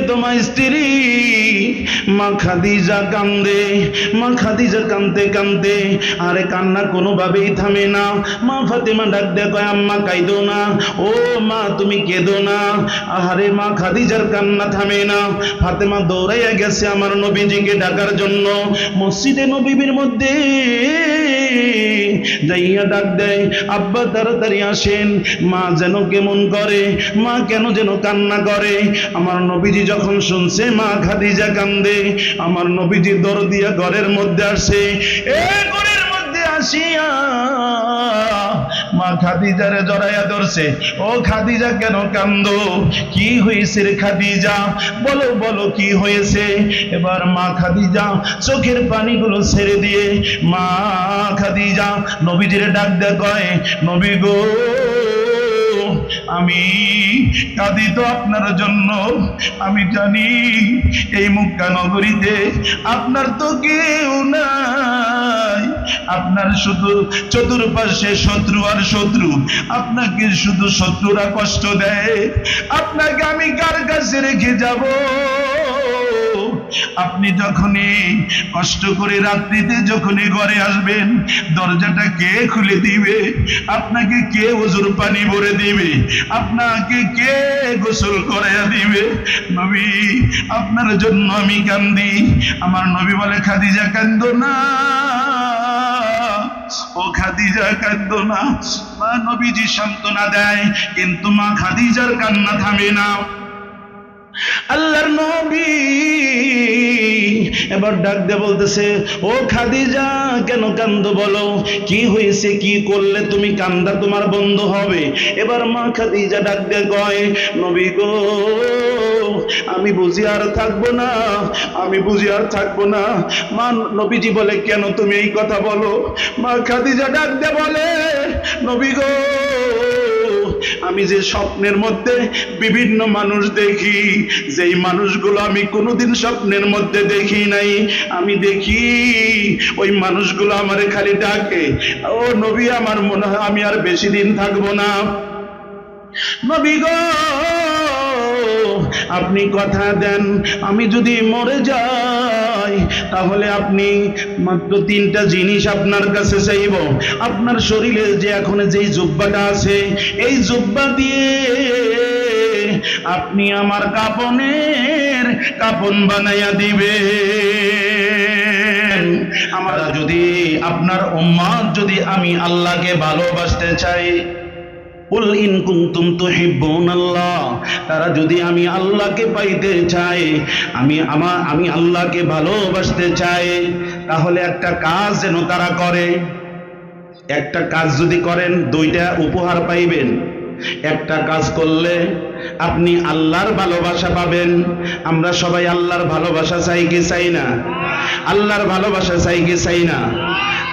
তোমার স্ত্রী মা খাদিজা কান্দে। মা খাদিজা কান্দতে কান্দতে আরে কান্না কোনোভাবেই থামে না। মা ফাতেমা ডাক দেয়, কয় আম্মা কাইদো না, ও মা তুমি কেঁদো না। আরে মা খাদিজার কান্না থামে না। ফাতেমা দৌড়াইয়া গেছে আমার নবীজিকে ডাকার জন্য। মসজিদে নববীর মধ্যে যাইয়া ডাক দেয়, আব্বা তাড়াতাড়ি আসেন, মা যেন কেমন করে, মা কেন যেন কান্না করে। আমার নবীজি যখন শুনছে মা খাদিজা কান্দে, আমার নবীজি দৌড় দিয়া ঘরের মধ্যে আসে। ঘরের মধ্যে আসিয়া মা খাদিজারে জড়াইয়া ধরছে, ও খাদিজা কেন কান্দো, কি হয়েছে রে খাদিজা, বলো বলো কি হয়েছে। এবার মা খাদিজা চোখের পানিগুলো ছেড়ে দিয়ে মা খাদিজা নবীজিরে ডাক দেয়, কয় নবী গো, আমি কাঁদি তো আপনার জন্য। আমি জানি এই মক্কা নগরীতে আপনার তো কেউ নাই, আপনার শুধু চতুর্পাশে শত্রু আর শত্রু, আপনাকে শুধু শত্রুরা কষ্ট দেয়। আপনাকে আমি কার কাছে রেখে যাব? আপনি যখনই কষ্ট করে রাত্রিতে যখনই ঘরে আসবেন, দরজাটা কে খুলে দিবে? আপনাকে কে ওজুর পানি ভরে দিবে? আপনাকে কে গোসল করাইয়া দিবে? নবী আপনার জন্য আমি কান্দি। আমার নবী বলে, খাদিজা কান্দো না, ও খাদিজা কান্দো না। মা নবীজি সান্ত্বনা দেয়, কিন্তু মা খাদিজার কান্না থামে না। আল্লাহর নবী এবার ডাক দিয়ে বলতেছে, ও খাদিজা কেন কান্দো বলো, কি হয়েছে, কি করলে তুমি কান্দা তোমার বন্ধ হবে? এবার মা খাদিজা ডাক দিয়ে কয়, নবী গো, আমি বুঝি আর থাকবো না, আমি বুঝি আর থাকবো না। মা নবীজি বলে, কেন তুমি এই কথা বলো? মা খাদিজা ডাক দিয়ে বলে, নবী গো, আমি যে স্বপ্নের মধ্যে বিভিন্ন মানুষ দেখি, যেই মানুষগুলো আমি কোনোদিন স্বপ্নের মধ্যে দেখি নাই, আমি দেখি ওই মানুষগুলো আমারে খালি ডাকে, ও নবী আমার মনে হয় আমি আর বেশি দিন থাকবো না। নবী গো, আপনি কথা দেন, আমি যদি মরে যাই তাহলে আপনি মাত্র 3টা জিনিস আপনার কাছে চাইব। আপনার শরীরে যে এখন যেই জুব্বাটা আছে, এই জুব্বা দিয়ে আপনি আমার কাপনের কাপন বানাইয়া দিবেন। আমরা যদি আপনার উম্মত যদি আমি আল্লাহকে ভালোবাসতে চাই, কুল ইন কুনতুম তুহিব্বুনাল্লাহ, তারা যদি আমি আল্লাহকে পাইতে চাই, আমি আল্লাহকে ভালোবাসতে চাই, তাহলে একটা কাজ যেন তারা করে। একটা কাজ যদি করেন 2টা উপহার পাইবেন। একটা কাজ করলে আপনি আল্লাহর ভালোবাসা পাবেন। আমরা সবাই আল্লাহর ভালোবাসা চাই কি চাই না? আল্লাহর ভালোবাসা চাই কি চাই না?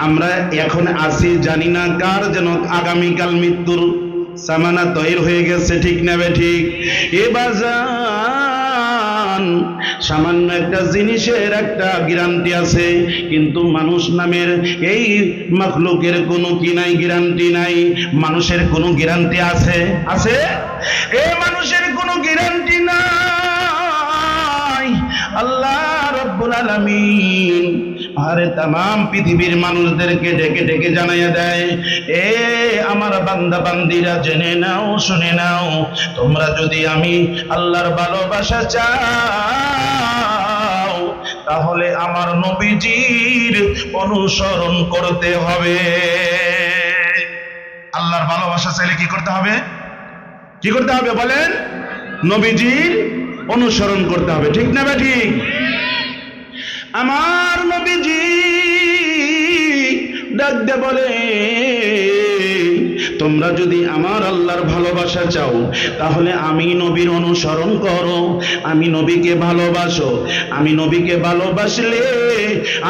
আমরা এখন আছি জানি না কার যেন আগামীকাল মৃত্যুর সামানা তৈরি হয়ে গেছে, ঠিক না বে ঠিক? এ বাজান, সামান্য একটা জিনিসের একটা গ্যারান্টি আছে, কিন্তু মানুষ নামের এই মাখলুকের কোনো কি নাই, গ্যারান্টি নাই। মানুষের কোনো গ্যারান্টি আছে? আছে? এই মানুষের কোনো গ্যারান্টি নাই। আল্লাহ রব্বুল আলামিন আরে তামাম পৃথিবীর মানুষদেরকে ডেকে ডেকে জানাইয়া দেয়, এ আমার বান্দা বান্দিরা, জেনে নাও, শুনে নাও, তোমরা যদি আমি আল্লাহর ভালোবাসা চাও তাহলে আমার নবীজির অনুসরণ করতে হবে। আল্লাহর ভালোবাসা চাইলে কি করতে হবে? কি করতে হবে বলেন? নবীজির অনুসরণ করতে হবে, ঠিক না ঠিক? আমার নবীজি ডাক দিয়ে বলে, তোমরা যদি আমার আল্লাহর ভালোবাসা চাও তাহলে আমি নবীর অনুসরণ করো, আমি নবীকে ভালোবাসো। আমি নবীকে ভালোবাসলে,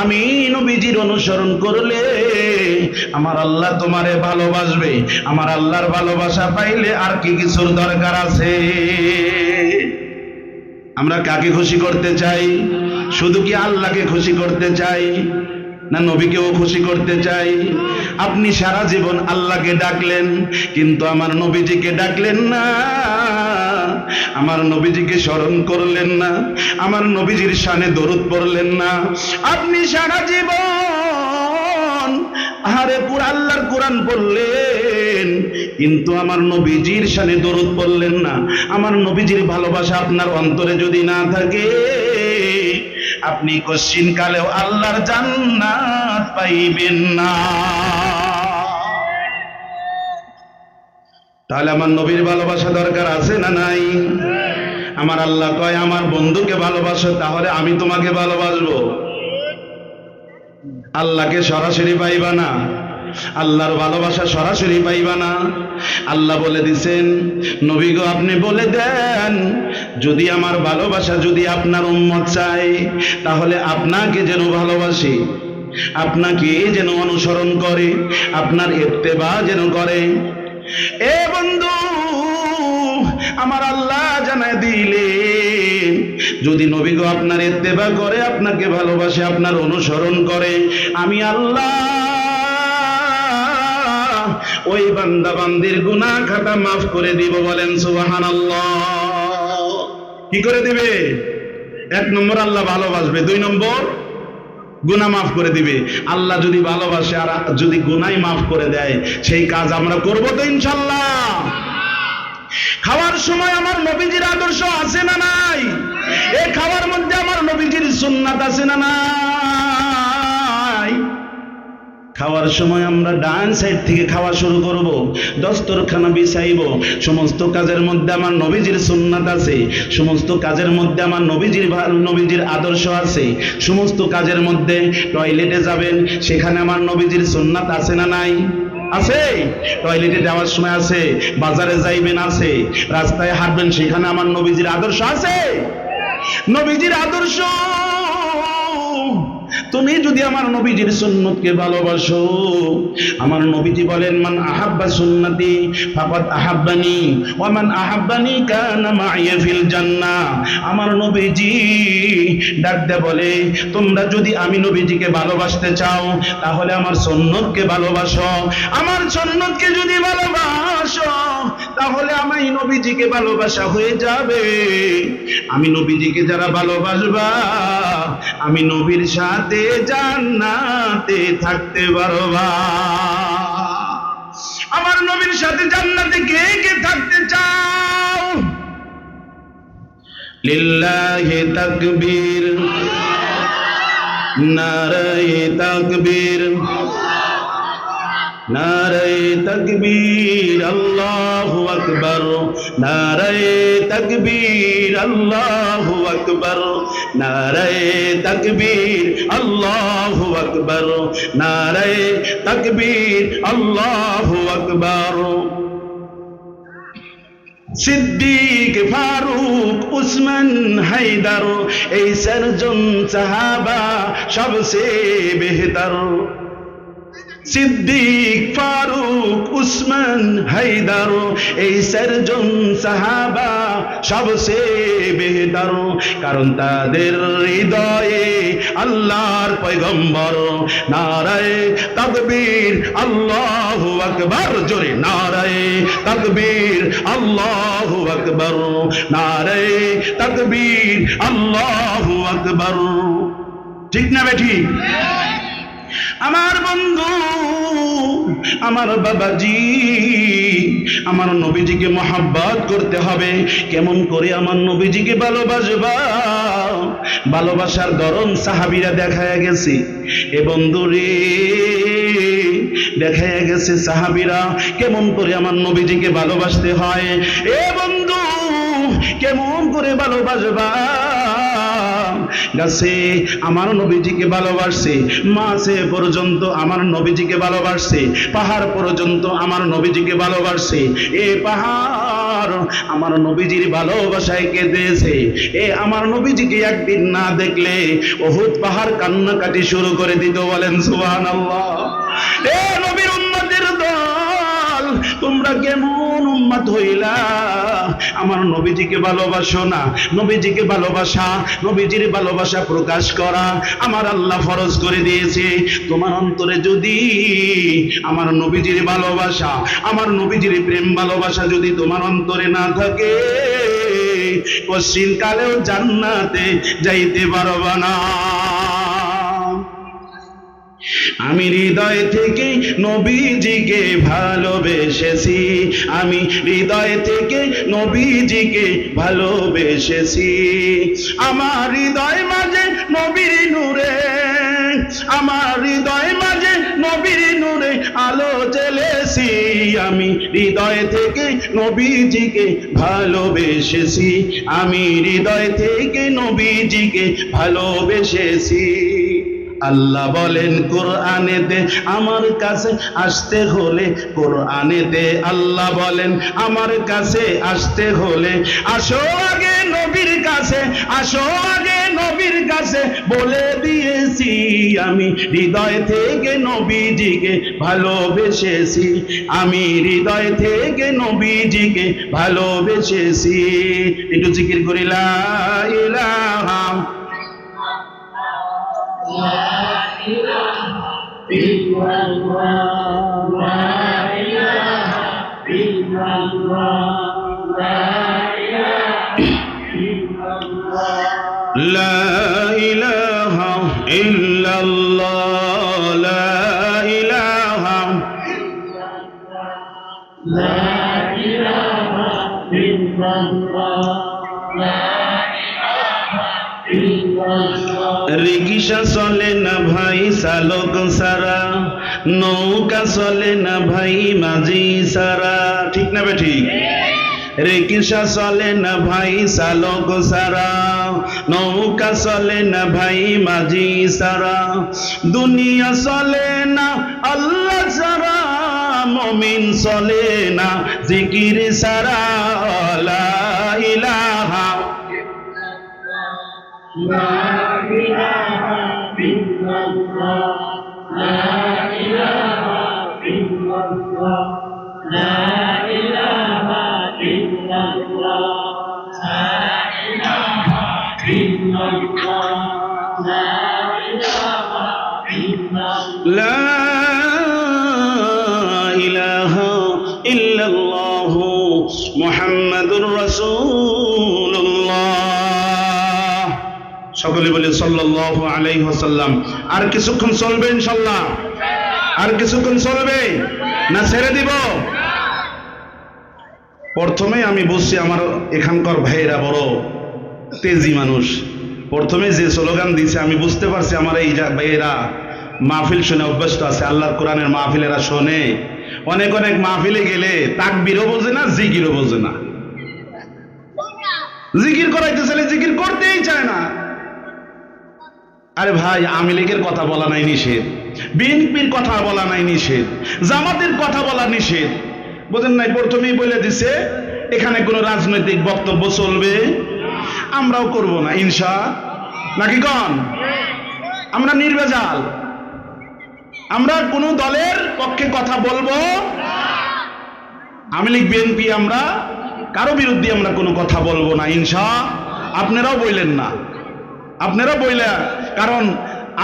আমি নবীজির অনুসরণ করলে আমার আল্লাহ তোমারে ভালোবাসবে। আমার আল্লাহর ভালোবাসা পাইলে আর কি কিছুর দরকার আছে? আমরা কাকে খুশি করতে চাই? শুধু কি আল্লাহকে খুশি করতে চাই, না নবীকেও খুশি করতে চাই? আপনি সারা জীবন আল্লাহকে ডাকলেন, কিন্তু আমার নবীজিকে ডাকলেন না। আমার নবীজিকে স্মরণ করলেন না, আমার নবীজির শানে দরুদ পড়লেন না। আপনি সারা জীবন আহারে আল্লাহর কোরআন পড়লেন, কিন্তু আমার নবীজির শানে দরুদ পড়লেন না। আমার নবীজির ভালোবাসা আপনার অন্তরে যদি না থাকে, আপনি কশ্চিন কালেও আল্লাহর জান্নাত পাইবেন না। তাহলে আমার নবীর ভালোবাসা দরকার আছে না নাই? আমার আল্লাহ কয় আমার বন্ধুকে ভালোবাসো, তাহলে আমি তোমাকে ভালোবাসবো। আল্লাহকে সরাসরি পাইবা না, আল্লাহর ভালোবাসা সরাসরি পাইবা না। আল্লাহ বলে দিছেন, নবী গো আপনি বলে দেন, যদি আমার ভালোবাসা যদি আপনার উম্মত চায়, তাহলে আপনাকে যেন ভালোবাসে, আপনাকে যেন অনুসরণ করে, আপনার ইত্তেবা যেন করে। এ বন্ধু, আমার আল্লাহ জানায় দিলেন, যদি নবী গো আপনার ইত্তেবা করে, আপনাকে ভালোবাসে, আপনার অনুসরণ করে, আমি আল্লাহ ওই বান্দা বান্দির গুনাহ খাতা মাফ করে দিব। বলেন সুবহানাল্লাহ। কি করে দিবে? এক নম্বর আল্লাহ ভালোবাসবে, দুই নম্বর গুনাহ মাফ করে দিবে। আল্লাহ যদি ভালোবাসে আর যদি গুনাহ মাফ করে দেয়, সেই কাজ আমরা করব তো ইনশাআল্লাহ। খাওয়ার সময় আমার নবীজির আদর্শ আছে না নাই? এই খাওয়ার মধ্যে আমার নবীজির সুন্নাত আছে না নাই? খাওয়ার সময় আমরা ডান সাইড থেকে খাওয়া শুরু করব, দস্তরখানা বিছাইব, সমস্ত কাজের মধ্যে আমার নবীজির সুন্নাত আছে, সমস্ত কাজের মধ্যে আমার নবীজির আদর্শ আছে, সমস্ত কাজের মধ্যে টয়লেটে যাবেন, সেখানে আমার নবীজির সুন্নাত আছে না নাই? আছে। টয়লেটে যাওয়ার সময় আছে, বাজারে যাইবেন আছে, রাস্তায় হাঁটবেন, সেখানে আমার নবীজির আদর্শ আছে। নবীজির আদর্শ, তুমি যদি আমার নবীজির সুন্নতকে ভালোবাসো, আমার নবীজি বলেন, মান আহাব্বা সুন্নতি ফাকাদ আহাব্বানি ওয়া মান আহাব্বানি কানা মাইয়া ফিল জান্নাহ। আমার নবীজি ডাক দেয়া বলে, তোমরা যদি আমি নবীজিকে ভালোবাসতে চাও, তাহলে আমার সুন্নতকে ভালোবাসো। আমার সুন্নতকে যদি ভালোবাসো, তাহলে আমি নবীজিকে ভালোবাসা হয়ে যাবে। আমি নবীজিকে যারা ভালোবাসবা, আমি নবীর সাথে জান্নাতে থাকতে পারবা। আমার নবীর সাথে জান্নাতে কে কে থাকতে চাও? লিল্লাহি তাকবীর, নারায়ে তাকবীর, নারায়ে তাকবীর, আল্লাহু আকবার, নারায়ে তাকবীর, আল্লাহু আকবার, নারায়ে তাকবীর, আল্লাহু আকবার, নারায়ে তাকবীর, আল্লাহু আকবার। সিদ্দিক, ফারুক, উসমান, হায়দার, এই চারজন সাহাবা সবচেয়ে বেহতর। সিদ্দিক, ফারুক, উসমান, হায়দার, এই চারজন সাহাবা সবচেয়ে বেহতর, কারণ তাদের হৃদয়ে আল্লাহর পয়গম্বর। নারায়ে তাকবীর, আল্লাহু আকবার, জোরে নারায়ে তাকবীর, আল্লাহু আকবার, নারায়ে তাকবীর, আল্লাহু আকবার। ঠিক না বেঠিক? আমার বন্ধু, আমার বাবাজি, আমার নবীজিকে মহব্বত করতে হবে। কেমন করে আমার নবীজিকে ভালোবাসবা? ভালোবাসার ধরন সাহাবীরা দেখায়া গেছে। এ বন্ধু রে, দেখায়া গেছে সাহাবীরা কেমন করে আমার নবীজিকে ভালোবাসতে হয়। এ বন্ধু, কেমন করে ভালোবাসবা? গাছে আমার নবীজিকে ভালোবাসছে, মাছে পর্যন্ত আমার নবীজিকে ভালোবাসছে, পাহাড় পর্যন্ত আমার নবীজিকে ভালোবাসছে। এ পাহাড় আমার নবীজির ভালোবাসায় কেঁদেছে। এ আমার নবীজিকে একদিন না দেখলে উহুদ পাহাড় কান্নাকাটি শুরু করে দিত। বলেন সুবহানাল্লাহ। এ নবীর উম্মতের দল, তোমরা কেমন উম্মত হইলা? আমার নবীজিকে ভালোবাসো না। নবীজিকে ভালোবাসা, নবীজির ভালোবাসা প্রকাশ করা আমার আল্লাহ ফরজ করে দিয়েছে। তোমার অন্তরে যদি আমার নবীজির ভালোবাসা, আমার নবীজির প্রেম ভালোবাসা যদি তোমার অন্তরে না থাকে, কশিন কালেও জান্নাতে যাইতে পারবা না। আমি হৃদয় থেকে নবীজিকে ভালোবেসেছি, আমি হৃদয় থেকে নবীজিকে ভালোবেসেছি। আমার হৃদয় মাঝে নবীর নূরে, আমার হৃদয় মাঝে নবীর নূরে আলো জ্বেলেছি। আমি হৃদয় থেকে নবীজিকে ভালোবেসেছি, আমি হৃদয় থেকে নবীজিকে ভালোবেসেছি। আল্লাহ বলেন কোরআনেতে আমার কাছে আসতে হলে, কোরআনেতে আল্লাহ বলেন আমার কাছে আসতে হলে আসো আগে নবীর কাছে, আসো আগে নবীর কাছে। বলে দিয়েছি আমি হৃদয় থেকে নবীজিকে ভালোবেসেছি, আমি হৃদয় থেকে নবীজিকে ভালোবেসেছি। একটু জিকির করি লা ইলাহা لا إله إلا الله لا إله لا إله إلا الله لا إله إلا الله। রিক্সা চলে না ভাই চালক সারা, নৌকা চলে না ভাই মাঝি সারা, ঠিক না বেঠিক? রিক্সা চলে না ভাই চালক সারা, নৌকা চলে না ভাই মাঝি সারা, দুনিয়া চলে না আল্লাহ সারা, মুমিন চলে না জিকির সারা। লা ইলাহা লা ইলাহা ইল্লাল্লাহ লা ইলাহা ইল্লাল্লাহ লা ইলাহা ইল্লাল্লাহ লা ইলাহা ইল্লাল্লাহ লা ইলাহা ইল্লাল্লাহ লা ইলাহা ইল্লাল্লাহ মুহাম্মাদুর রাসূলুল্লাহ। সকলে বলে সাল্লাল্লাহু আলাইহি ওয়াসাল্লাম। আর কিছুক্ষণ চলবে ইনশাআল্লাহ? আর কিছুক্ষণ চলবে না ছেড়ে দিব? প্রথমে আমি বুঝছি আমার এখানকার ভাইয়েরা বড় তেজি মানুষ। প্রথমে যে স্লোগান দিয়েছে আমি বুঝতে পারছি আমার এই ভাইয়েরা মাহফিল শুনে অভ্যস্ত আছে, আল্লাহর কোরআনের মাহফিলেরা শোনে। অনেক অনেক মাহফিলে গেলে তাকবীরও বোঝে না, জিকিরও বোঝে না। জিকির করাইতে চাইলে জিকির করতেই চায় না। আরে ভাই, আওয়ামী লীগের কথা বলা নাই নিষেধ, বিএনপির কথা বলা নাই নিষেধ, জামাতের কথা বলা নিষেধ, বোঝেন নাই? প্রথমেই বলে দিছে এখানে কোনো রাজনৈতিক বক্তব্য চলবে, আমরাও করব না ইনশা, নাকি কন? আমরা নির্ভেজাল, আমরা কোনো দলের পক্ষে কথা বলবো। আওয়ামী লীগ বিএনপি আমরা কারো বিরুদ্ধে আমরা কোনো কথা বলবো না ইনশা। আপনারাও বললেন না, আপনারা বইলা, কারণ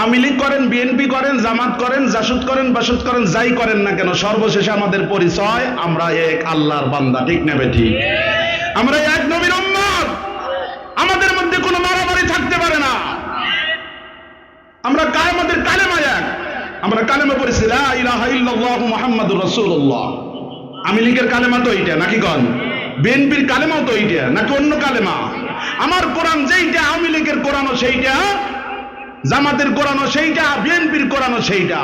আওয়ামী লীগ করেন, বিএনপি করেন, জামাত করেন, জাসুদ করেন, বাসুদ করেন, যাই করেন না কেন, সর্বশেষে আমাদের পরিচয় আমরা এক আল্লাহর বান্দা, ঠিক না বেঠিক? আমরা এক নবীর উম্মত, আমাদের মধ্যে কোনো মারামারি থাকতে পারে না। আমরা আমাদের কালেমা এক, আমরা কালেমা পড়েছি লা ইলাহা ইল্লাল্লাহ মুহাম্মাদুর রাসূলুল্লাহ। আওয়ামী লীগের কালেমা তো এইটা, নাকি কন? বিএনপির কালেমাও তো এইটা, নাকি অন্য কালেমা? আমার কোরআন যেইটা, আওয়ামী লীগের কোরআনও সেইটা, জামাতের কোরআনও সেইটা, বিএনপির কোরআনও সেইটা।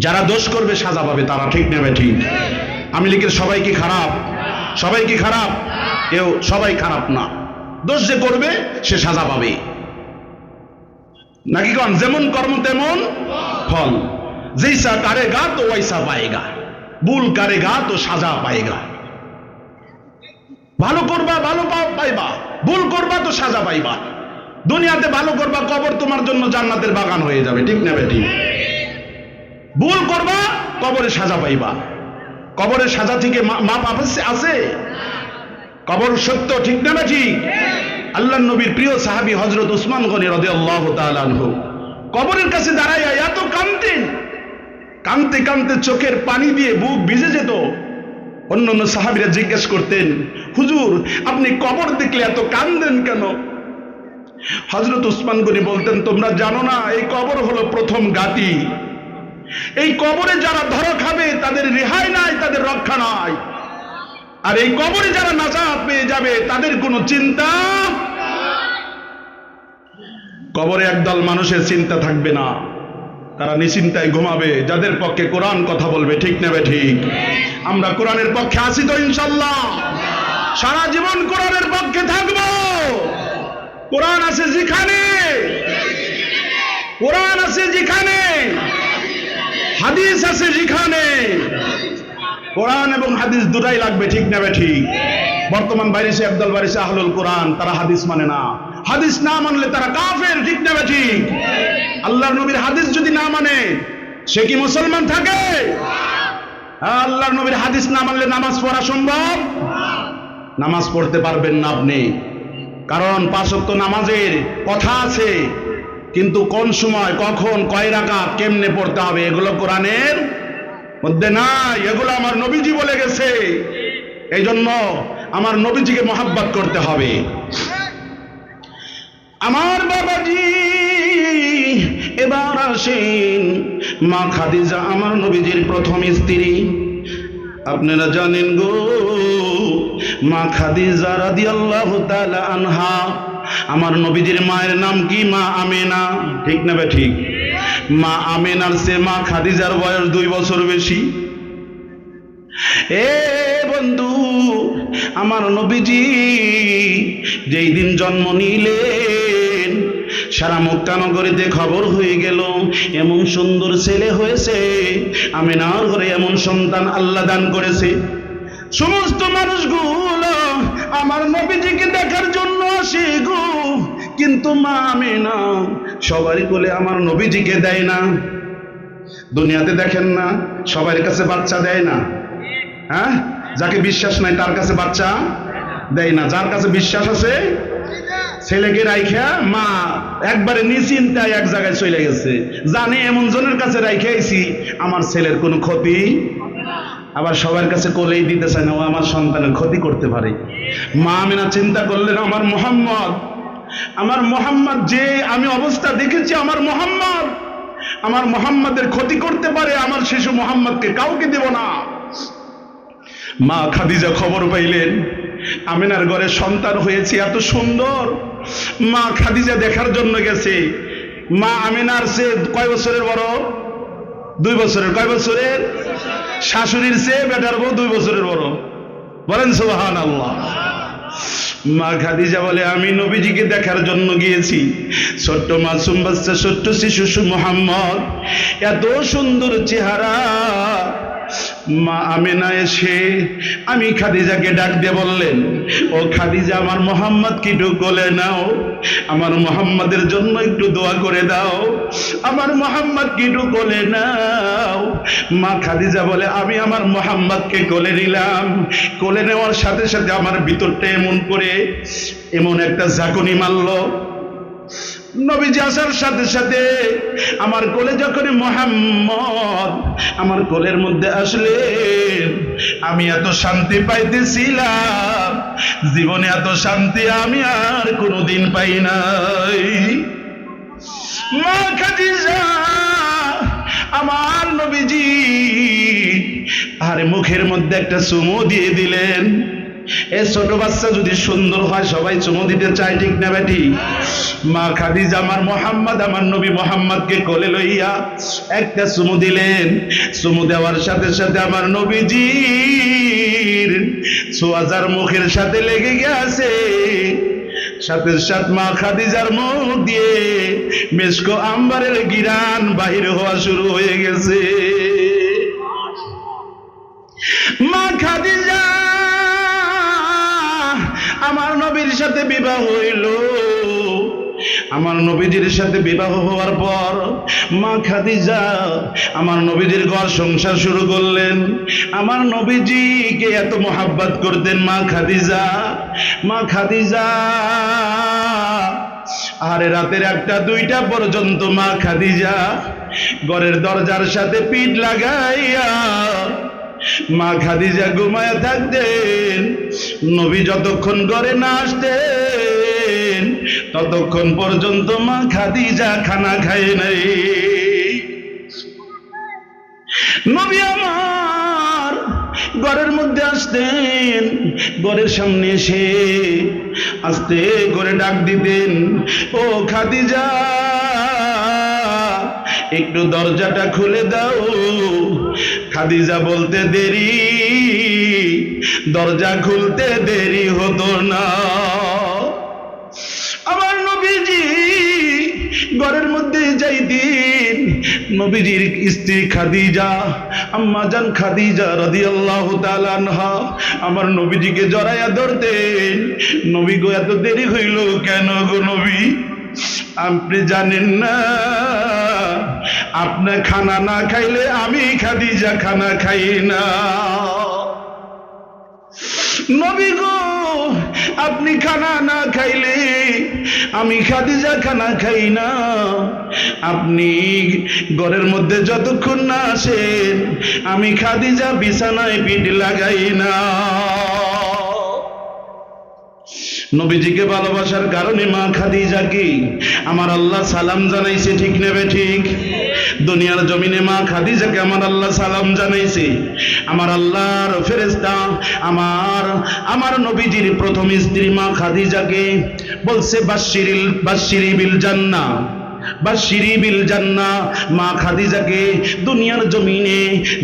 যারা দোষ করবে সাজা পাবে তারা, ঠিক নেবে ঠিক? আওয়ামী লীগের সবাই কি খারাপ? সবাই কি খারাপ? কেউ সবাই খারাপ না। দোষ যে করবে সে সাজা পাবে, নাকি কন? যেমন কর্ম তেমন ফল, জৈসা কারেগা তো ওয়াইসা পায়েগা, ভুল কারেগা তো সাজা পায়েগা। ভালো করবা ভালো পাইবা, ভুল করবা তো সাজা পাইবা। দুনিয়াতে ভালো করবা, কবর তোমার জন্য জান্নাতের বাগান হয়ে যাবে, ঠিক না বেঠিক? ভুল করবা, কবরে সাজা পাইবা। কবরের সাজা থেকে মাপ আছে? কবর সত্য, ঠিক না বেঠিক? আল্লাহর নবীর প্রিয় সাহাবী হযরত উসমান গনি রাদিয়াল্লাহু তাআলা আনহু কবরের কাছে দাঁড়াইয়া এত কাঁদতেন, কাঁদতে কাঁদতে চোখের পানি দিয়ে বুক ভিজে যেত। অন্যান্য সাহাবীরা জিজ্ঞেস করতেন, হুজুর আপনি কবর দেখলে এত কাঁদেন কেন? হযরত উসমান গনি বলতেন, তোমরা জানো না এই কবর হলো প্রথম ঘাঁটি। এই কবরে যারা ধরা খাবে তাদের রেহাই নাই, তাদের রক্ষা নাই। আর এই কবরে যারা নাজাত পেয়ে যাবে তাদের কোনো চিন্তা, কবরে একদল মানুষের চিন্তা থাকবে না, তারা নিশ্চিন্তায় ঘুমাবে, যাদের পক্ষে কোরআন কথা বলবে। ঠিক নেবে ঠিক? আমরা কোরআনের পক্ষে আছি তো ইনশাআল্লাহ? সারা জীবন কোরআনের পক্ষে থাকবো। কোরআন আছে যেখানে, কোরআন আছে যেখানে, হাদিস আছে যেখানে, কোরআন এবং হাদিস দুটাই লাগবে। ঠিক নেবে ঠিক? বর্তমান বাইরেছে একদল বাইরেছে আহলুল কোরআন, তারা হাদিস মানে না। হাদিস না মানলে তারা কাফের। ঠিক নেবে ঠিক? আল্লাহর নবীর হাদিস যদি না মানে সে কি মুসলমান থাকে? আল্লাহর নবীর হাদিস না মানলে নামাজ পড়া সম্ভব? নামাজ পড়তে পারবেন না আপনি, কারণ 5 ওয়াক্ত নামাজের কথা আছে, কিন্তু কোন সময়, কখন, কয় রাকাত, কেমনে পড়তে হবে এগুলো কোরআনের মধ্যে নাই। এগুলো আমার নবীজি বলে গেছে। এই জন্য আমার নবীজিকে মহাব্বত করতে হবে। আমার বাবাজি এবার আসেন, মা খাদিজা আমার নবীজির প্রথম স্ত্রী। আপনারা জানেন গো, মা খাদিজা রাদিয়াল্লাহু তাআলা আনহা, আমার নবীজির মায়ের নাম কি? মা আমেনা। ঠিক না বে ঠিক? মা আমেনার চেয়ে মা খাদিজার বয়স 2 বছর বেশি। এ বন্ধু, আমার নবীজি যেই দিন জন্ম নিলেন সারা মক্কা নগরীতে খবর হয়ে গেল এমন সুন্দর ছেলে হয়েছে, আমেনার ঘরে এমন সন্তান আল্লাহ দান করেছে। সমস্ত মানুষগুলো আমার নবীজিকে দেখার জন্য আসে গো, কিন্তু মা আমেনা সবারই কোলে আমার নবীজিকে দেয় না। দুনিয়াতে দেখেন না, সবার কাছে বাচ্চা দেয় না। হ্যাঁ, যাকে বিশ্বাস নাই তার কাছে বাচ্চা দেয় না। যার কাছে বিশ্বাস আছে ছেলেকে রাইখা মা একবারে নিশ্চিন্তায় এক জায়গায় চলে গেছে, জানে এমন জনের কাছে রাইখে আইছি আমার ছেলের কোনো ক্ষতি। আবার সবার কাছে কোলেই দিতে চায় না, ও আমার সন্তানের ক্ষতি করতে পারে। মা আমেনা চিন্তা করলেন, আমার মোহাম্মদ যে আমি অবস্থা দেখেছি, আমার মোহাম্মদের ক্ষতি করতে পারে, আমার শিশু মোহাম্মদকে কাউকে দেব না। মা খাদিজা খবর পাইলেন আমেনার ঘরে সন্তান হয়েছে, এত সুন্দর। মা খাদিজা দেখার জন্য গেছে। মা আমেনার চেয়ে কয় বছরের বড়? 2 বছরের। কয় বছরের? শাশুড়ির চেয়ে বেটার বউ 2 বছরের বড়। বলেন সুবহানাল্লাহ। মা খাদিজা বলে, আমি নবীজিকে দেখার জন্য গিয়েছি। ছোট্ট মাসুম বাচ্চা, ছোট্ট শিশু মুহাম্মদ, এত সুন্দর চেহারা। মা আমেনা এসে আমি খাদিজাকে ডাক দিয়ে বললেন, ও খাদিজা, আমার মোহাম্মদকে একটু কোলে নাও, আমার মোহাম্মদের জন্য একটু দোয়া করে দাও, আমার মোহাম্মদকে একটু কোলে নাও। মা খাদিজা বলে, আমি আমার মোহাম্মদকে কোলে নিলাম। কোলে নেওয়ার সাথে সাথে আমার ভিতরটা এমন একটা ঝাঁকুনি মারল। নবীজি আসার সাথে সাথে আমার কোলে যখন মুহাম্মদ আমার কোলের মধ্যে আসলেন, আমি এত শান্তি পাইতেছিলাম, জীবনে এত শান্তি আমি আর কোনোদিন পাই নাই। মা খাদিজা আমার নবীজি আরে মুখের মধ্যে একটা চুমু দিয়ে দিলেন। এ ছোট বাচ্চা যদি সুন্দর হয় সবাই চুমু দিতে চায়, ঠিক না বেটি? মা খাদিজা আমার নবী মোহাম্মদকে কোলে লইয়া একটা চুমু দিলেন। চুমু দেওয়ার সাথে সাথে আমার নবীজির ছোঁয়াজার মুখের সাথে লেগে গেছে। সাথে সাথে মা খাদিজার মুখ দিয়ে মেশকো আম্বারের গিরান বাহির হওয়া শুরু হয়ে গেছে। মা খাদিজা আমার নবীর সাথে বিবাহ হইল। আমার নবীজির সাথে বিবাহ হওয়ার পর মা খাদিজা আমার নবীজির ঘর সংসার শুরু করলেন। আমার নবীজিকে এত মোহাব্বত করতেন মা খাদিজা আরে রাতের 1টা 2টা পর্যন্ত মা খাদিজা ঘরের দরজার সাথে পিঠ লাগাইয়া মা খাদিজা ঘুমায়া থাকতেন, নবী যতক্ষণ ঘরে না আসতেন ততক্ষণ পর্যন্ত মা খাদিজা খানা খায় নাই। নবী আমার ঘরের মধ্যে আসতেন, ঘরের সামনে এসে আস্তে করে ডাক দিতেন, ও খাদিজা একটু দরজাটা খুলে দাও। খাদিজা বলতে দেরি, দরজা খুলতে দেরি হতো না। আমার নবীজি ঘরের মধ্যে যাইতেন, নবীজির স্ত্রী খাদিজা, আম্মা জান খাদিজা রাদিয়াল্লাহু তাআলা আনহা আমার নবীজিকে জড়াইয়া ধরতেন। নবী গো এত দেরি হইল কেন গো নবী? আপনি জানেন না আপনি খানা না খাইলে আমি খাদিজা খানা খাই না। নবী গো আপনি খানা না খাইলে আমি খাদিজা খানা খাই না। আপনি ঘরের মধ্যে যতক্ষণ না আসেন আমি খাদিজা বিছানায় পিঠ লাগাই না। নবীজিকে ভালোবাসার কারণে মা খাদিজাকে আমার আল্লাহ সালাম জানাইছে, ঠিক নেবে ঠিক? দুনিয়ার জমিনে মা খাদিজাকে আমার আল্লাহ সালাম জানাইছে। আমার আল্লাহর ফেরেশতা আমার নবীজির প্রথম স্ত্রী মা খাদিজাকে বলছে বাশশিরি বিল জান্নাহ, বাশশিরি বিল জান্নাহ। মা খাদিজাকে দুনিয়ার জমিনে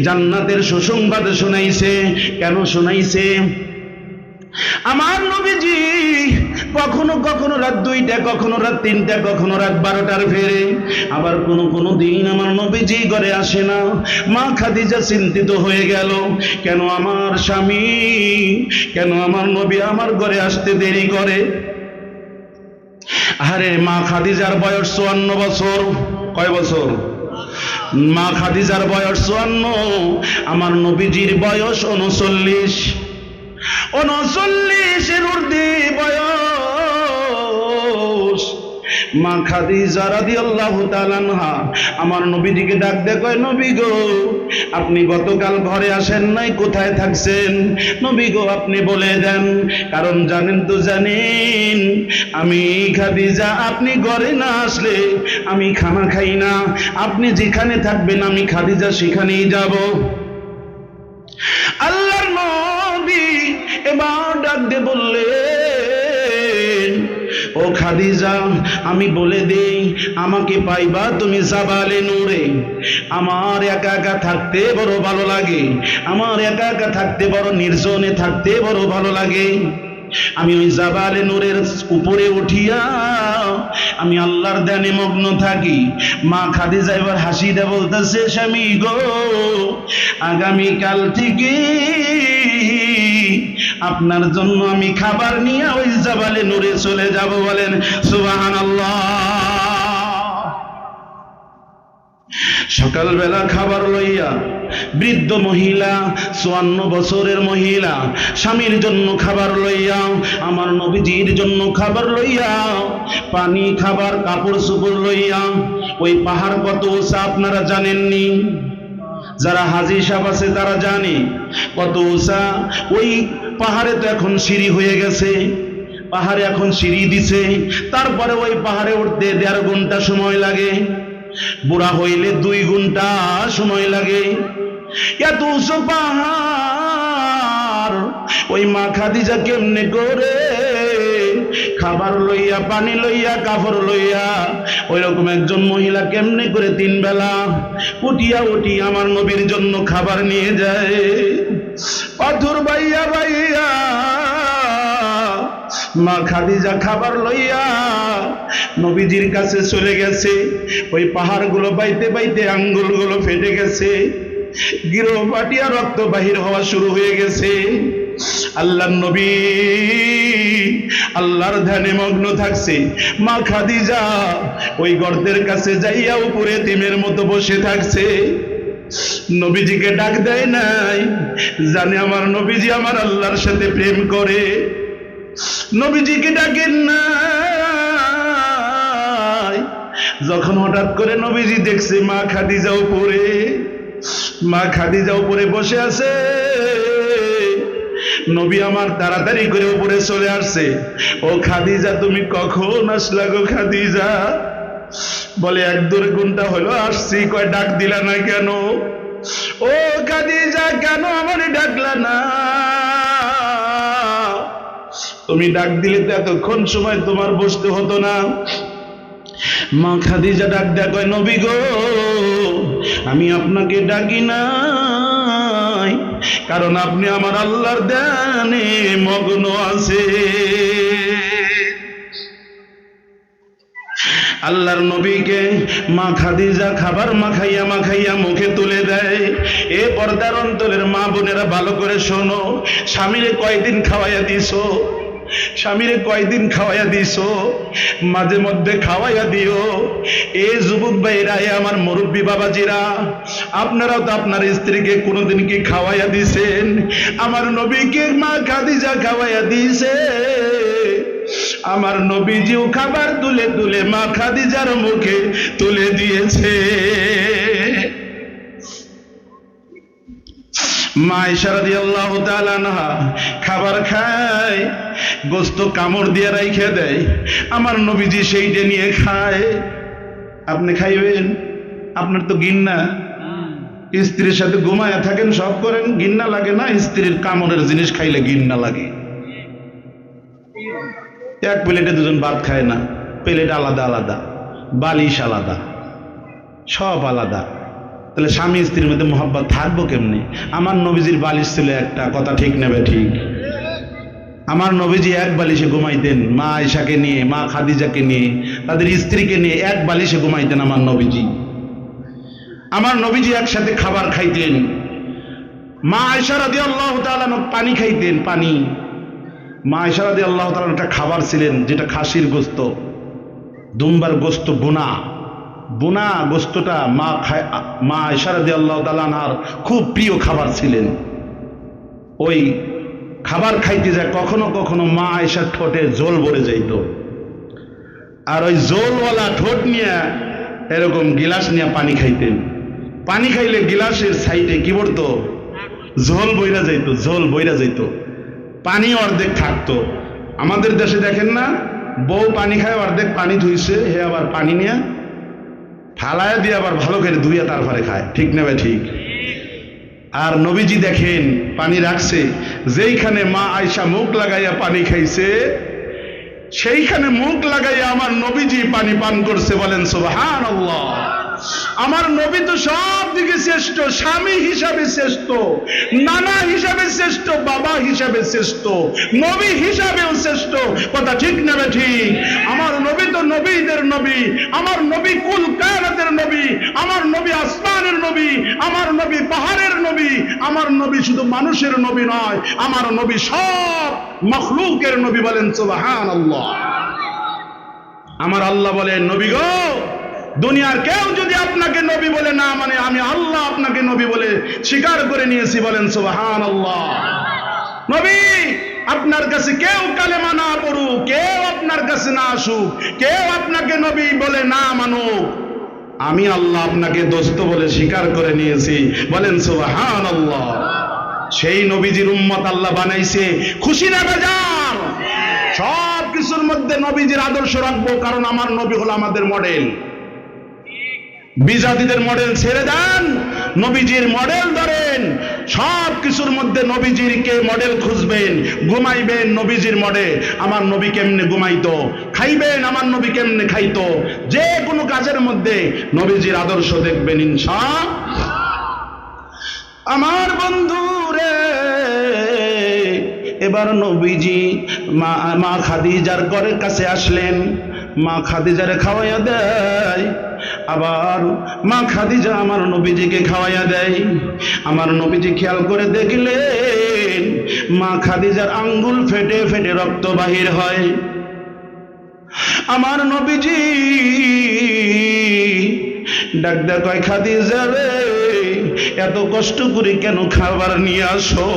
জান্নাতের সুসংবাদ শোনাইছে। কেন শোনাইছে? আমার নবীজি কখনো কখনো রাত 2টা, কখনো রাত 3টা, কখনো রাত 12টার ফেরে, আবার কোনো দিন আমার নবীজি ঘরে আসে না। মা খাদিজা চিন্তিত হয়ে গেল, কেন আমার স্বামী, কেন আমার নবী আমার ঘরে আসতে দেরি করে? আরে মা খাদিজার বয়স 54 বছর। কয় বছর? মা খাদিজার বয়স 54, আমার নবীজির বয়স 39। 39-এর ঊর্ধ্বে বয়স। মা খাদিজা রাদিয়াল্লাহু তাআলা আনহা আমার নবীজিকে ডাক দিয়ে কয়, নবী গো আপনি গতকাল ঘরে আসেন নাই, কোথায় থাকছেন? নবী গো আপনি বলে দেন, কারণ জানেন তো জানেন আমি খাদিজা আপনি ঘরে না আসলে আমি খানা খাই না। আপনি যেখানে থাকবেন আমি খাদিজা সেখানেই যাব। আল্লাহর নবী এবার ডাক দিয়ে বললেন, ও খাদিজা আমি বলে দেই, আমাকে পাইবা তুমি জাবালে নূরে। আমার একা একা থাকতে বড় ভালো লাগে, আমার একা একা থাকতে বড় নির্জনে থাকতে বড় ভালো লাগে। আমি ওই জাবালে নূরের উপরে উঠিয়া আমি আল্লাহর ধ্যানে মগ্ন থাকি। মা খাদিজা এবার হাসি দিয়ে বলতেছে, স্বামী গো আগামীকাল থেকে আপনার জন্য আমি খাবার নিয়ে ওই জাবালে নূরে চলে যাব। বলেন সুবহানাল্লাহ। সকালবেলা খাবার লইয়া বৃদ্ধ মহিলা, 54 বছরের মহিলা, স্বামীর জন্য খাবার লইয়া, আমার নবীজির জন্য খাবার লইয়া, পানি খাবার কাপড় চোপড় লইয়া, ওই পাহাড় কত উঁচা আপনারা জানেননি? যারা হাজী সাহেব আছে তারা জানে কত উঁচা। ওই পাহাড়ে তো এখন সিঁড়ি হয়ে গেছে, পাহাড়ে এখন সিঁড়ি দিছে, তারপরে ওই পাহাড়ে উঠতে 1.5 ঘন্টা সময় লাগে, বুড়া হইলে 2 ঘন্টা সময় লাগে। এত উঁচু পাহাড় ওই মা খাদিজা কেমনে করে খাবার লইয়া, পানি লইয়া, কাপড় লইয়া, ওই রকম একজন মহিলা কেমনে করে 3 বেলা উঠিয়া আমার নবীর জন্য খাবার নিয়ে যায়? পাথর বাইয়া বাইয়া মা খাদিজা খাবার লইয়া নবীজির কাছে চলে গেছে। ওই পাহাড়গুলো বাইতে বাইতে আঙ্গুলগুলো ফেটে গেছে, গিরো পাটিয়া রক্ত বাহির হওয়া শুরু হয়ে গেছে। আল্লাহর নবী আল্লাহর ধ্যানে মগ্ন থাকছে। মা খাদিজা ওই গর্তের কাছে যাইয়া উপরে এতিমের মতো বসে থাকছে। নবীজিকে ডাক দেয় নাই, জানে আমার নবীজি আমার আল্লাহর সাথে প্রেম করে। নবীজিকে ডাকেন নাই। যখন হঠাৎ করে নবীজি দেখছে মা খাদিজা উপরে, মা খাদিজা উপরে বসে আছে, নবী আমার তাড়াতাড়ি করে উপরে চলে আসছে। ও খাদিজা তুমি কখন আসলা গো খাদিজা? বলে 1-2 ঘন্টা হলো আসছি। কয় ডাক দিলা না কেন? ও খাদিজা কেন আমারে ডাকলা না? তুমি ডাক দিলে তো এতক্ষণ সময় তোমার বসতে হতো না। মা খাদিজা ডাক দেয়া কয় নবী গো, আমি আপনাকে ডাকি নাই, কারণ আপনি আমার আল্লাহর ধ্যানে মগ্ন আছে। আল্লাহর নবীকে মা খাদিজা খাবার মাখাইয়া মুখে তুলে দেয়। এ পর্দার অন্তরের মা বোনেরা ভালো করে শোনো, স্বামীরে কয়দিন খাওয়াইয়া দিছো? স্বামীরে কয়দিন খাওয়াইয়া দিছো? মাঝে মধ্যে খাওয়াইয়া দিও। এ যুবক ভাইরা, এ আমার মুরব্বী বাবাজিরা, আপনারাও তো আপনার স্ত্রীকে কোনোদিন কি খাওয়াইয়া দিছেন? আমার নবীকে মা খাদিজা খাওয়াইয়া দিছে। আমার নবীজিও খাবার তুলে তুলে মা খাদিজার মুখে তুলে দিয়েছে। মা আয়েশা রাদিয়াল্লাহু তাআলা আনহা খাবার খায়, গোস্ত কামড় দিয়ে রাইখে দেয়, আমার নবীজি সেইটা নিয়ে খায়। আপনি খাইবেন? আপনার তো ঘৃণা, স্ত্রীর সাথে ঘুমায়া থাকেন, সব করেন, ঘৃণা লাগে না? স্ত্রীর কামড়ের জিনিস খাইলে ঘৃণা লাগে। এক প্লেটে দুজন ভাত খায় না, প্লেট আলাদা আলাদা, বালিশ আলাদা, সব আলাদা। তাহলে স্বামী স্ত্রীর মধ্যে মহব্বত থাকবো কেমনি? আমার নবীজির বালিশ ছিল একটা, কথা ঠিক নেবে ঠিক? আমার নবীজি এক বালিশে ঘুমাইতেন, মা আয়েশাকে নিয়ে, মা খাদিজাকে নিয়ে, তাদের স্ত্রীকে নিয়ে এক বালিশে ঘুমাইতেন আমার নবীজি। আমার নবীজি একসাথে খাবার খাইতেন। মা আয়েশা রাদিয়াল্লাহু তাআলা পানি খাইতেন, পানি। মা আয়েশা রাদিয়াল্লাহু তাআলা একটা খাবার ছিলেন যেটা খাসির গোস্ত, দুম্বার গোস্ত, বোনা বোনা গোস্তটা মা আয়েশা রাদিয়াল্লাহু তাআলা আনহার খুব প্রিয় খাবার ছিলেন। ওই খাবার খাইতে যায় কখনো কখনো মা আয়েশার ঠোঁটে জল ভরে যাইত, আর ওই জলওয়ালা ঠোঁট নিয়ে এরকম গিলাস নিয়ে পানি খাইতেন। পানি খাইলে গিলাসের সাইডে কি পড়তো? জল বইরা যাইতো, জল বইরা যাইত, পানি অর্ধেক থাকতো। আমাদের দেশে দেখেন না, বউ পানি খায়, অর্ধেক পানি ধুইছে, হে আবার পানি নিয়ে ফালায়া দিয়ে আবার ভালো করে ধুইয়া তারপরে খায়, ঠিক নেবে ঠিক? আর নবীজি দেখেন পানি রাখছে, যেইখানে মা আয়েশা মুখ লাগাইয়া পানি খাইছে সেইখানে মুখ লাগাইয়া আমার নবীজি পানি পান করছে। বলেন সুবহানাল্লাহ। আমার নবী তো সব দিকে শ্রেষ্ঠ, স্বামী হিসাবে শ্রেষ্ঠ, নানা হিসাবে শ্রেষ্ঠ, বাবা হিসাবে শ্রেষ্ঠ, নবী হিসাবেও শ্রেষ্ঠ, কথা ঠিক নেবে ঠিক? আমার নবী তো নবীদের নবী, আমার নবী কুল কায়নাতের নবী, আমার নবী আসমানের নবী, আমার নবী পাহাড়ের নবী, আমার নবী শুধু মানুষের নবী নয়, আমার নবী সব মখলুকের নবী। বলেন সুবহানাল্লাহ। আমার আল্লাহ বলেন, নবী গো, দুনিয়ার কেউ যদি আপনাকে নবী বলে না মানে, আমি আল্লাহ আপনাকে নবী বলে স্বীকার করে নিয়েছি। বলেন সুবহানাল্লাহ। নবী, আপনার কাছে কেউ কালেমা না পড়ুক, কেউ আপনার কাছে না আসুক, কেউ আপনাকে নবী বলে না মানুক, আমি আল্লাহ আপনাকে দোস্ত বলে স্বীকার করে নিয়েছি। বলেন সুবহানাল্লাহ। সেই নবীজির উম্মত আল্লাহ বানাইছে, খুশি না বেজার? সব কিছুর মধ্যে নবীজির আদর্শ রাখবো, কারণ আমার নবী হলো আমাদের মডেল। বিজাতিদের মডেল ছেড়ে দেন, নবীজির মডেল ধরেন। সব কিছুর মধ্যে নবীজির কে মডেল খুঁজবেন, ঘুমাইবেন নবীজির মডেল। আমার নবী কেমনে ঘুমাইতো, খাইবেন আমার নবী কেমনে খাইতো, যে কোনো কাজের মধ্যে নবীজির আদর্শ দেখবেন ইনশাআল্লাহ। আমার বন্ধু রে, এবার নবীজি মা খাদিজার ঘরের কাছে আসলেন, মা খাদিজারে খাওয়াইয়া দেয়, আবার মা খাদিজা আমার নবীজিকে খাওয়াইয়া দেয়। আমার নবীজি খেয়াল করে দেখলেন মা খাদিজার আঙ্গুল ফেটে ফেটে রক্ত বাহির হয়। আমার নবীজি ডাক দেয়, কয় খাদিজা রে, এত কষ্ট করে কেন খাবার নিয়ে আসো,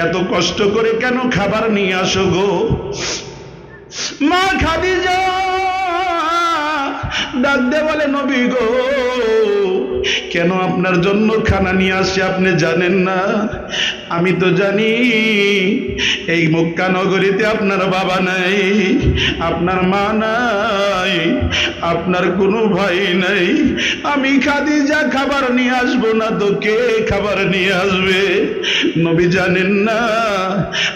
এত কষ্ট করে কেন খাবার নিয়ে আসো গো? মা খাদিজা ডাক দে বলে, নবী গো, কেন আপনার জন্য খানা নিয়ে আসছে আপনি জানেন না? আমি তো জানি এই মক্কা নগরীতে আপনার বাবা নাই, আপনার মা নাই, আপনার কোনো ভাই নাই। আমি খাদিজা খাবার নিয়ে আসবো না তো কে খাবার নিয়ে আসবে? নবী জানেন না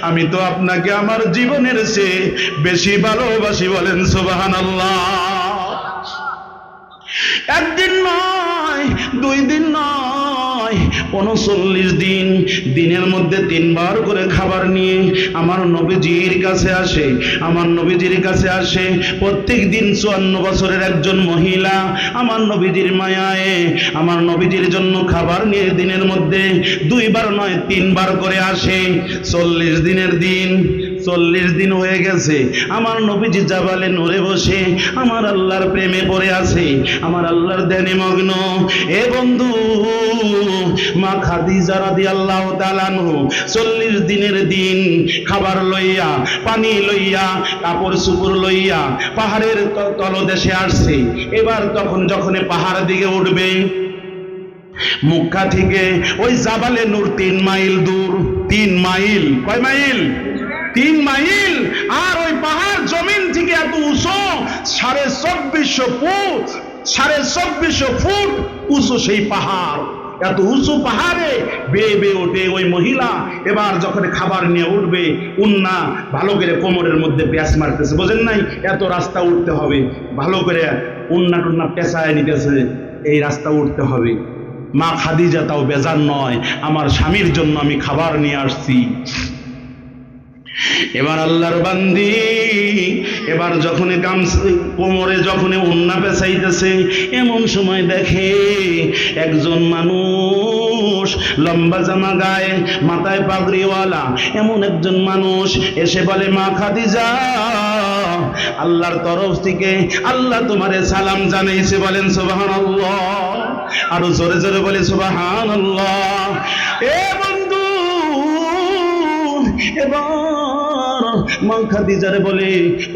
আমি তো আপনাকে আমার জীবনের চেয়ে বেশি ভালোবাসি। বলেন সুবহানাল্লাহ। একদিন নয়, 2 দিন নয়, 39 দিন, দিনের মধ্যে 3 বার করে খাবার নিয়ে আমার নবীজির কাছে আসে। আমার নবীজির কাছে আসে প্রত্যেক দিন 54 বছরের একজন মহিলা আমার নবীজির মায়ায় আমার নবীজির জন্য খাবার নিয়ে দিনের মধ্যে 2 বার নয় 3 বার করে আসে। 40 দিনের দিন, 40 দিন হয়ে গেছে। আমার নবীজি জাবালে নূরে বসে আমার আল্লাহর প্রেমে পড়ে আছে, আমার আল্লাহর ধ্যানে মগ্ন। এ বন্ধু, মা খাদিজা রাদিয়াল্লাহু তাআলা আনহু 40 দিনের দিন খাবার লইয়া, পানি লইয়া, কাপড় চোপড় লইয়া পাহাড়ের তলদেশে আসছে। এবার যখন পাহাড় দিকে উঠবে, মক্কা থেকে ওই জাবালে নূর 3 মাইল দূর। 3 মাইল, কয় মাইল? 3 মাইল। আর ওই পাহাড় জমিন থেকে এত উঁচু, 2450 ফুট, 2450 ফুট উঁচু সেই পাহাড়। এত উঁচু পাহাড়ে বেয়ে বেয়ে ওঠে ওই মহিলা। এবার যখন খাবার নিয়ে উঠবে, উন্না ভালো করে কোমরের মধ্যে প্যাঁচ মারতেছে, বোঝেন নাই? এত রাস্তা উঠতে হবে, ভালো করে উন্না টুন্না পেঁচায় নিতেছে, এই রাস্তা উঠতে হবে। মা খাদিজা তাও বেজার নয়, আমার স্বামীর জন্য আমি খাবার নিয়ে আসছি। এবার আল্লাহর বান্দি এবার যখন কোমরে যখন উন্না পেঁচাইতেছে, এমন সময় দেখে একজন মানুষ লম্বা জামা গায়ে, মাথায় পাগড়িওয়ালা এমন একজন মানুষ এসে বলে, মা খাদিজা, আল্লাহর তরফ থেকে আল্লাহ তোমারে সালাম জানাইছে। বলেন সুবহানাল্লাহ। আরো জোরে জোরে বলে সুবহানাল্লাহ। এ বন্ধু, এবার মা খাদিজারে বলে,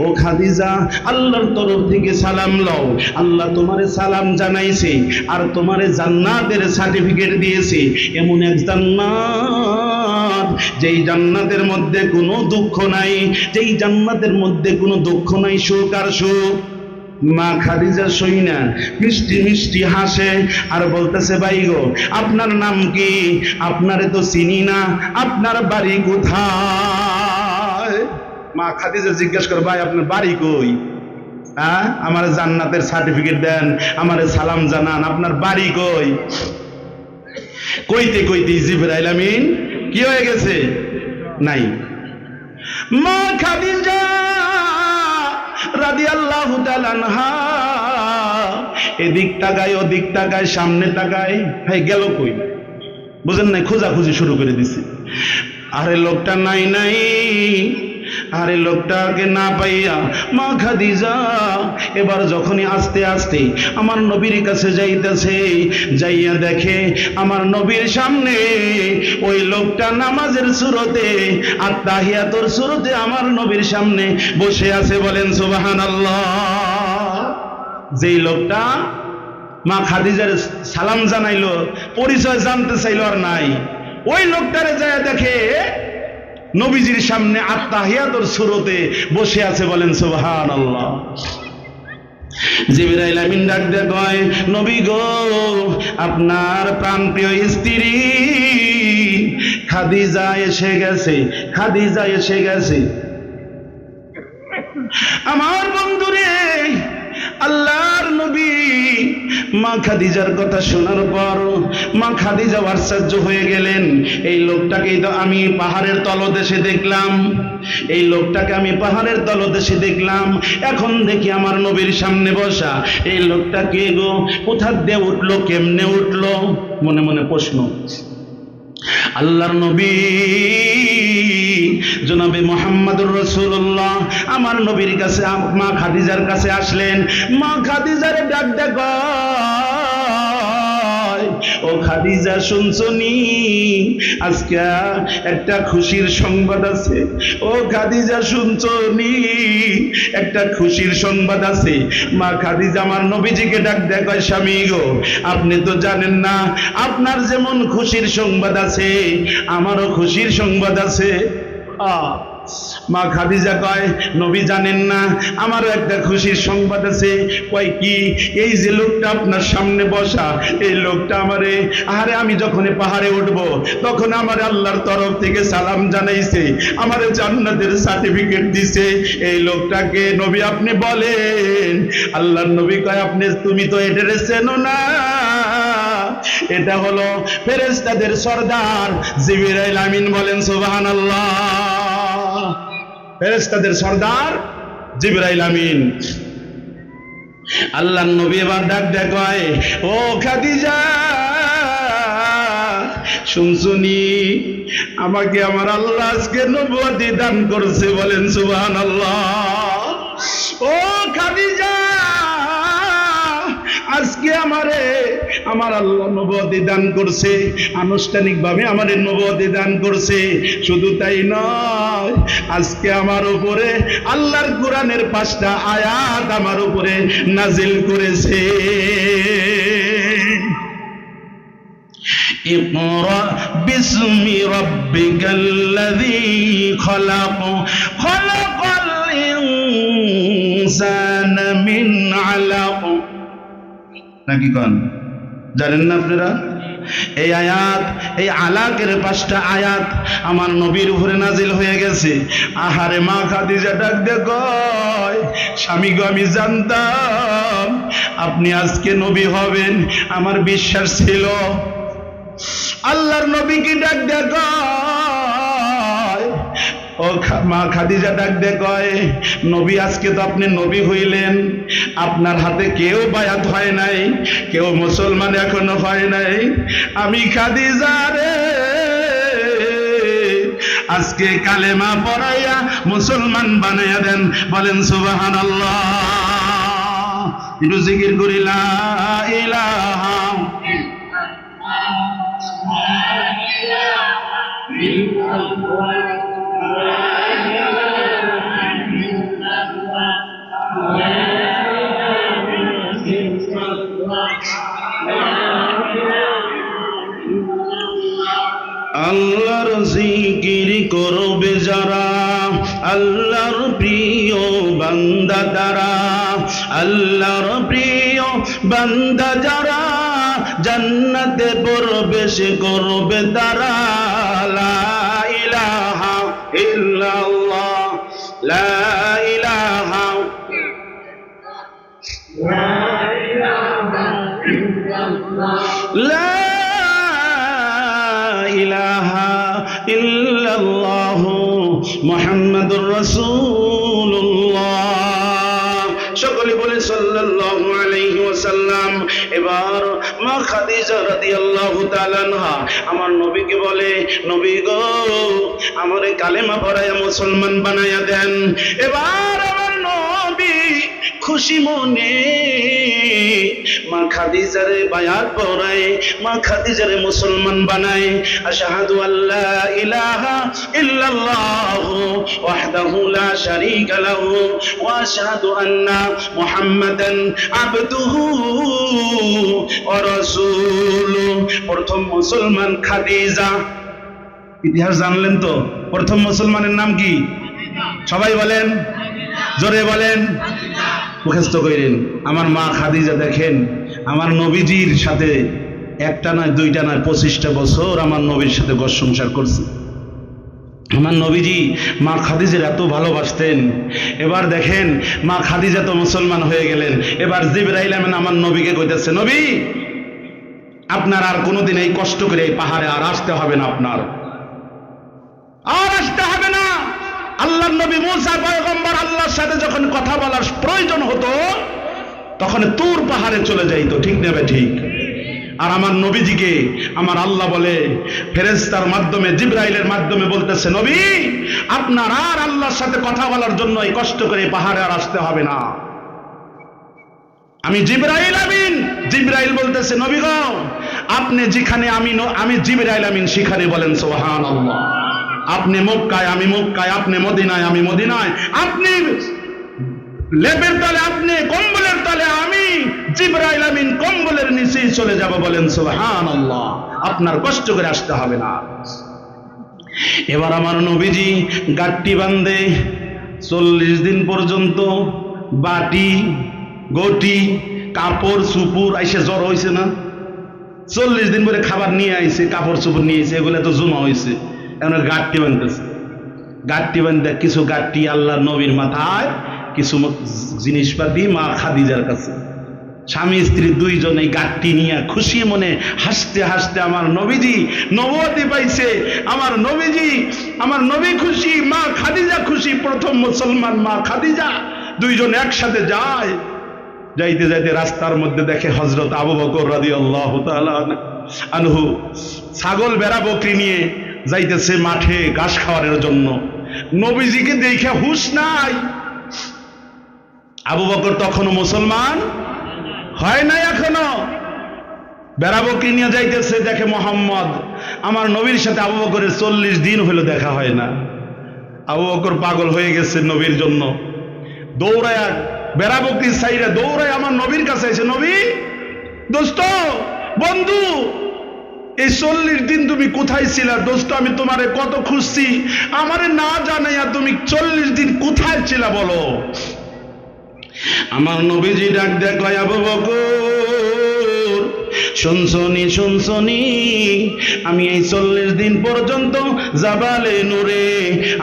ও খাদিজা, আল্লাহর তরফ থেকে সালাম লও, আল্লাহ তোমারে সালাম জানাইছে আর তোমারে জান্নাতের সার্টিফিকেট দিয়েছে। এমন এক জান্নাত, যেই জান্নাতের মধ্যে কোনো দুঃখ নাই, যেই জান্নাতের মধ্যে কোনো দুঃখ নাই, সুখ আর সুখ। মা খাদিজা শুইনা মিষ্টি মিষ্টি হাসে আর বলতেছে, ভাই গো, আপনার নাম কি? আপনারে তো চিনি না, আপনার বাড়ি কোথায়? মা খাদিজা জিজ্ঞেস করে, ভাই আপনার বাড়ি কই? হ্যাঁ, আমার জান্নাতের সার্টিফিকেট দেন, আমারে সালাম জানান, আপনার বাড়ি কই? কইতে কইতে জিবরাইল আমিন কি হয়ে গেছে? নাই। মা খাদিজা রাদিয়াল্লাহু তাআলা আনহা এদিক তাকায়, ওদিক তাকায়, সামনে তাকায়, ভাই গেল কই? বুঝেন নাই? খোঁজাখুঁজি শুরু করে দিছে। আরে লোকটা নাই নাই, আরে লোকটাকে না পাইয়া মা খাদিজা এবার যখনই আস্তে আস্তে আমার নবীর কাছে যাইতেছে, যাইয়া দেখে আমার নবীর সামনে ওই লোকটা নামাজের সুরতে, আত্তাহিয়াতুর সুরতে আমার নবীর সামনে বসে আছে। বলেন সুবহানাল্লাহ। যেই লোকটা মা খাদিজার সালাম জানাইলো, পরিচয় জানতে চাইলো আর নাই, ওই লোকটারে যায় দেখে নবীজির সামনে আত্তাহিয়াতুর সুরতে বসে আছে। বলেন সুবহানাল্লাহ। জিবরাইল আমিন ডাক দিয়ে কয়, নবী গো, আপনার প্রাণপ্রিয় স্ত্রী খাদিজা এসে গেছে, খাদিজা এসে গেছে। আমার বন্ধুরে, আল্লাহর নবী মা খাদিজার কথা শোনার পর মা খাদিজা আশ্চর্য হয়ে গেলেন। এই লোকটাকেই তো আমি পাহাড়ের তলদেশে দেখলাম, এই লোকটাকে আমি পাহাড়ের তলদেশে দেখলাম, এখন দেখি আমার নবীর সামনে বসা। এই লোকটা কে গো? কোথা দিয়ে উঠলো? কেমনে উঠলো? মনে মনে প্রশ্ন। আল্লাহর নবী জনাবে মুহাম্মদুর রাসূলুল্লাহ আমার নবীর কাছে, মা খাদিজার কাছে আসলেন। মা খাদিজারে ডাক দেয়, কয়, ও খাদিজা শুনছনি, আজকে একটা খুশির সংবাদ আছে। ও খাদিজা শুনছনি, একটা খুশির সংবাদ আছে। মা খাদিজা আমার নবীজিকে ডাক দেয়, কয় স্বামী গো, আপনি তো জানেন না, আপনার যেমন খুশির সংবাদ আছে আমারও খুশির সংবাদ আছে। মা খাদিজা কয়, নবী জানেন না, আমারও একটা খুশির সংবাদ আছে। কয় কি? এই যে লোকটা আপনার সামনে বসা, এই লোকটা আমারে, আরে আমি যখন পাহাড়ে উঠব তখন আমার আল্লাহর তরফ থেকে সালাম জানাইছে, আমারে জান্নাতের সার্টিফিকেট দিছে। এই লোকটাকে নবী আপনি বলেন। আল্লাহর নবী কয়, তুমি তো এটারে চেনো না, এটা হলো ফেরেশতাদের সরদার জিবরাইল আমিন। বলেন সুবহানাল্লাহ। ফেরেশতাদের সরদার জিবরাইল আমিন। আল্লাহর নবী এবার ডাক দেয়, কয়, ও খাদিজা শুনছুনি, আমাকে আমার আল্লাহ আজকে নবুয়তি দান করছে। বলেন সুবহানাল্লাহ। ও খাদিজা, আজকে আমার আল্লাহ নবুয়তি দান করছে, আনুষ্ঠানিকভাবে আমাদের নবুয়তি দান করছে। শুধু তাই নয়, আজকে আমার উপরে আল্লাহর কোরআনের 5টা আয়াত আমার উপরে নাজিল করেছে। ইকরা বিসমি রাব্বিকাল্লাযী খলাক, খলাকাল ইনসানা মিন আলাক। নাকি কোন জানেন না আপনারা? এই আয়াত, এই আলাকের 5টা আয়াত আমার নবীর উপরে নাজিল হয়ে গেছে। আহারে মা খাদিজা ডাক দিয়ে কয়, স্বামী গো, আমি জানতাম আপনি আজকে নবী হবেন, আমার বিশ্বাস ছিল। আল্লাহর নবী কি ডাক দিয়ে কয়, ও মা খাদিজা ডাক দিয়ে কয়, নবী আজকে তো আপনি নবী হইলেন, আপনার হাতে কেউ বায়াত হয় নাই, কেউ মুসলমান এখনো হয় নাই। আমি খাদিজা রে আজকে কালেমা পড়াইয়া মুসলমান বানাইয়া দেন। বলেন সুবহানাল্লাহ। একটু জিকির করি লা ইলাহা আল্লাহর জিকির করবে যারা, আল্লাহর প্রিয় বান্দা তারা, আল্লাহর প্রিয় বান্দা যারা, জান্নাতে প্রবেশ করবে তারা। লা ইলাহা ইল্লাল্লাহ, লা ইলাহা লা ইলাহা ইল্লাল্লাহ মুহাম্মাদুর রাসূলুল্লাহ। সকলে বলে সাল্লাল্লাহু আলাইহি ওয়াসাল্লাম। এবার মা খাদিজা রাদিয়াল্লাহু তাআলা আনহা আমার নবীকে বলে, নবী গো, আমারে কালেমা পড়ায়া মুসলমান বানায়া দেন। এবার আমার নবী খুশি মনে মা খাদিজারে বায়াত পড়ায়, মা খাদিজারে মুসলমান বানায়। আশহাদু আল্লা ইলাহা ইল্লাল্লাহু ওয়াহদাহু লা শারীকা লাহু ওয়া আশহাদু আন্না মুহাম্মাদান আবদুহু ওয়া রাসূলুহু। প্রথম মুসলমান খাদিজা। ইতিহাস জানলেন তো? প্রথম মুসলমানের নাম কি? সবাই বলেন, জোরে বলেন, মুখস্থ করেন। আমার মা খাদিজা দেখেন, আমার নবীজির সাথে একটা নয়, দুইটা নয়, 25টা বছর আমার নবীর সাথে ঘর সংসার করছে। আমার নবীজি মা খাদিজার এত ভালোবাসতেন। এবার দেখেন, মা খাদিজা তো মুসলমান হয়ে গেলেন। এবার জিবরাইল আমিন আমার নবীকে কইতেছে, নবী আপনার আর কোনোদিন এই কষ্ট করে এই পাহাড়ে আর আসতে হবে না, আপনার আর আসতে হবে না। আল্লাহর নবী মুসা পয়গম্বর আল্লাহর সাথে যখন কথা বলার প্রয়োজন হতো তখন তুর পাহাড়ে চলে যাইতো, ঠিক নেবে ঠিক। আর আমার নবীজিকে আমার আল্লাহ বলে ফেরেশতার মাধ্যমে, জিবরাইলের মাধ্যমে বলতেছে, নবী আপনার আর আল্লাহর সাথে কথা বলার জন্য এই কষ্ট করে পাহাড়ে আর আসতে হবে না। আমি জিবরাইল আমিন। জিবরাইল বলতেছে, নবী গো আপনি যেখানে আমি জিবরাইল আমিন সেখানে বলেন সুবহানাল্লাহ। আপনি মক্কায় আমি মক্কায়, আপনি মদিনায় আমি মদিনায়, আপনি লেপের তলে আপনি কম্বলের তলে, আমি জিবরাইল আমিন কম্বলের নিচেই চলে যাব, বলেন সুবহানাল্লাহ। আপনার কষ্ট করে আসতে হবে না। এবার আমার নবীজি গাট্টি বান্ধে 40 দিন পর্যন্ত বাটি গটি কাপড় চুপুর আইসে জ্বর হয়েছে না, 40 দিন পরে খাবার নিয়ে আইছে, কাপড় চুপুর নিয়ে আইছে, এগুলো তো জমা হয়েছে। এখন গাট্টি বানতেছে, গাট্টি বান্ধে কিছু গাট্টি আল্লাহ নবীর মাথায়, কিছু জিনিসপাতি মা খাদিজার কাছে। স্বামী স্ত্রী দুইজন এই গাট্টি নিয়ে খুশি মনে হাসতে হাসতে আমার নবীজি নবুয়তি পাইছে, আমার নবীজি আমার নবী খুশি, মা খাদিজা খুশি, প্রথম মুসলমান মা খাদিজা, দুইজন একসাথে যায়। যাইতে যাইতে রাস্তার মধ্যে দেখে হযরত আবু বকর রাদিয়াল্লাহু তাআলা আনহু ছাগল বেড়া বকরি নিয়ে যাইতেছে মাঠে ঘাস খাওয়ার জন্য। নবীজিকে দেখে হুঁশ নাই, আবু বকর তখনও মুসলমান হয় নাই, এখনো বেড়া বকরি নিয়ে যাইতেছে, দেখে মোহাম্মদ, আমার নবীর সাথে আবু বকরের 40 দিন হলো দেখা হয় না। আবু বকর পাগল হয়ে গেছে নবীর জন্য, দৌড়ায় বেড়া বকরি সাইরে দৌড়ায় আমার নবীর কাছে এসে, নবী দোস্ত বন্ধু, এই 40 দিন তুমি কোথায় ছিলা দোস্ত? আমি তোমারে কত খুঁজছি, আমারে না জানাইয়া তুমি 40 দিন কোথায় ছিলা বলো। আমার নবীজি ডাক দেখলাই, আবু বকর শুনছনি শুনছনি, আমি এই 40 দিন পর্যন্ত জাবালে নূরে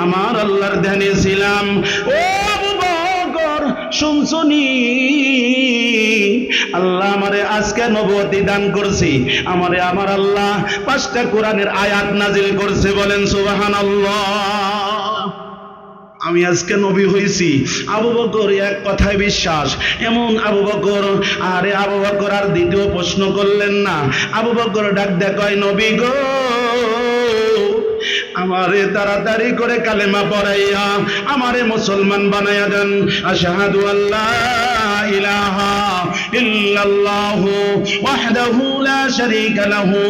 আমার আল্লাহর ধ্যানে ছিলাম। ও আবু বকর শুনছনি, আল্লাহ আমারে আজকে নবুয়তি দান করছি, আমারে আমার আল্লাহ 5টা কোরআনের আয়াত নাজিল করছে, বলেন সুবহানাল্লাহ। আমি আজকে নবী হয়েছি। আবু বকর এক কথায় বিশ্বাস, এমন আবু বকর। আরে আবু বকর আর দ্বিতীয় প্রশ্ন করলেন না, আবু বকর ডাক দেখায়, নবী গো আমারে তাড়াতাড়ি করে কালেমা পড়াইয়া আমারে মুসলমান বানাইয়া দেন। আশহাদু আল্লা ইলাহা ইল্লাল্লাহু ওয়াহদাহু লা শারীকা লাহু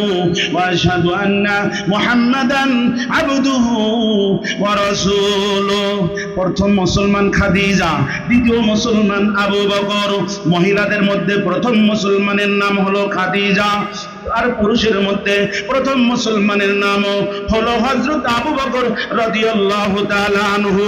ওয়া আশহাদু আন্না মুহাম্মাদান আবদুহু ওয়া রাসূলুহু। প্রথম মুসলমান খাদিজা, দ্বিতীয় মুসলমান আবু বকর। মহিলাদের মধ্যে প্রথম মুসলমানের নাম হলো খাদিজা, আর পুরুষের মধ্যে প্রথম মুসলমানের নাম হলো হযরত আবু বকর রাদিয়াল্লাহু তাআলা আনহু।